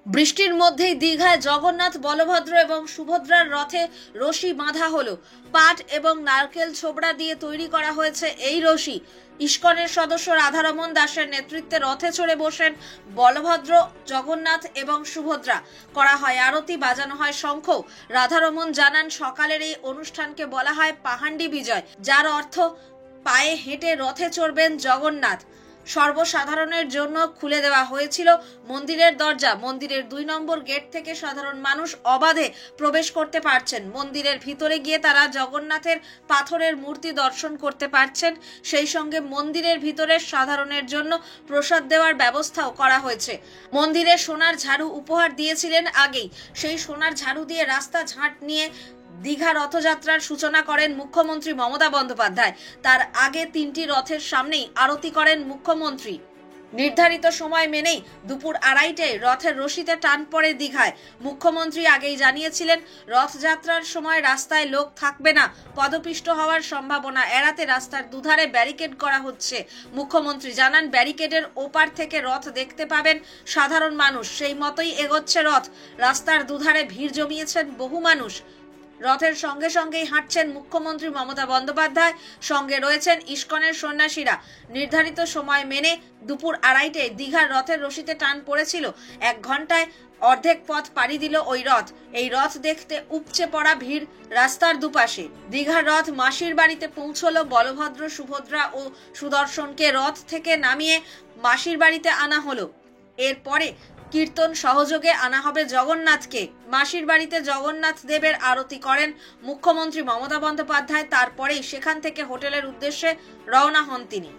বৃষ্টির মধ্যেই দীঘায় জগন্নাথ, বলভদ্র এবং সুভদ্রার রথে রশি বাঁধা হলো। পাট এবং নারকেল ছোবড়া দিয়ে তৈরি করা হয়েছে এই রশি। ইস্কনের সদস্য রাধারমণ দাসের নেতৃত্বে রথে চড়ে বসেন বলভদ্র, জগন্নাথ এবং সুভদ্রা। করা হয় আরতি, বাজানো হয় শঙ্খ। রাধারমণ জানান, সকালের এই অনুষ্ঠানকে বলা হয় পাহান্ডি বিজয়, যার অর্থ পায়ে হেঁটে রথে চড়বেন জগন্নাথ। সর্বসাধারণের জন্য খুলে দেওয়া হয়েছিল মন্দিরের দরজা। মন্দিরের 2 নম্বর গেট থেকে সাধারণ মানুষ অবাধে প্রবেশ করতে পারছেন। মন্দিরের ভিতরে গিয়ে তারা জগন্নাথের পাথরের মূর্তি দর্শন করতে পারছেন। সেই সঙ্গে মন্দিরের ভিতরে সাধারণের জন্য প্রসাদ দেওয়ার ব্যবস্থাও করা হয়েছে। মন্দিরে সোনার ঝাড়ু উপহার দিয়েছিলেন আগেই। সেই সোনার ঝাড়ু দিয়ে রাস্তা ঝাঁট নিয়ে দীঘা রথযাত্রার সূচনা করেন মুখ্যমন্ত্রী মমতা বন্দ্যোপাধ্যায়। তার আগে 3টি রথের সামনেই আরতি করেন মুখ্যমন্ত্রী। নির্ধারিত সময় মেনেই দুপুর 2:30টায় রথের রশিতে টান পড়ে দীঘায়। মুখ্যমন্ত্রী আগেই জানিয়েছিলেন, রথযাত্রার সময় রাস্তায় লোক থাকবে না। পদপিষ্ট হওয়ার সম্ভাবনা এড়াতে রাস্তার দুধারে ব্যারিকেড করা হচ্ছে। মুখ্যমন্ত্রী জানান, ব্যারিকেডের ওপার থেকে রথ দেখতে পাবেন সাধারণ মানুষ। সেই মতোই এগোচ্ছে রথ। রাস্তার দুধারে ভিড় জমিয়েছেন বহু মানুষ। রথের সঙ্গে সঙ্গেই হাঁটছেন মুখ্যমন্ত্রী মমতা বন্দ্যোপাধ্যায়। সঙ্গে রয়েছেন ইস্কনের সন্ন্যাসীরা। নির্ধারিত সময় মেনে দুপুর 2:30টায় দীঘার রথের রশিতে টান পড়েছিল। 1 ঘন্টায় অর্ধেক পথ পাড়ি দিল ওই রথ। এই রথ দেখতে উপচে পড়া ভিড় রাস্তার দুপাশে। দীঘার রথ মাসির বাড়িতে পৌঁছলো। বলভদ্র, সুভদ্রা ও সুদর্শনকে রথ থেকে নামিয়ে মাসির বাড়িতে আনা হলো। এরপরে কীর্তন সহযোগে আনা হবে জগন্নাথকে। মাসির বাড়িতে জগন্নাথ দেবের আরতি করেন মুখ্যমন্ত্রী মমতা বন্দ্যোপাধ্যায়। তারপরেই সেখান থেকে হোটেলের উদ্দেশ্যে রওনা হন তিনি।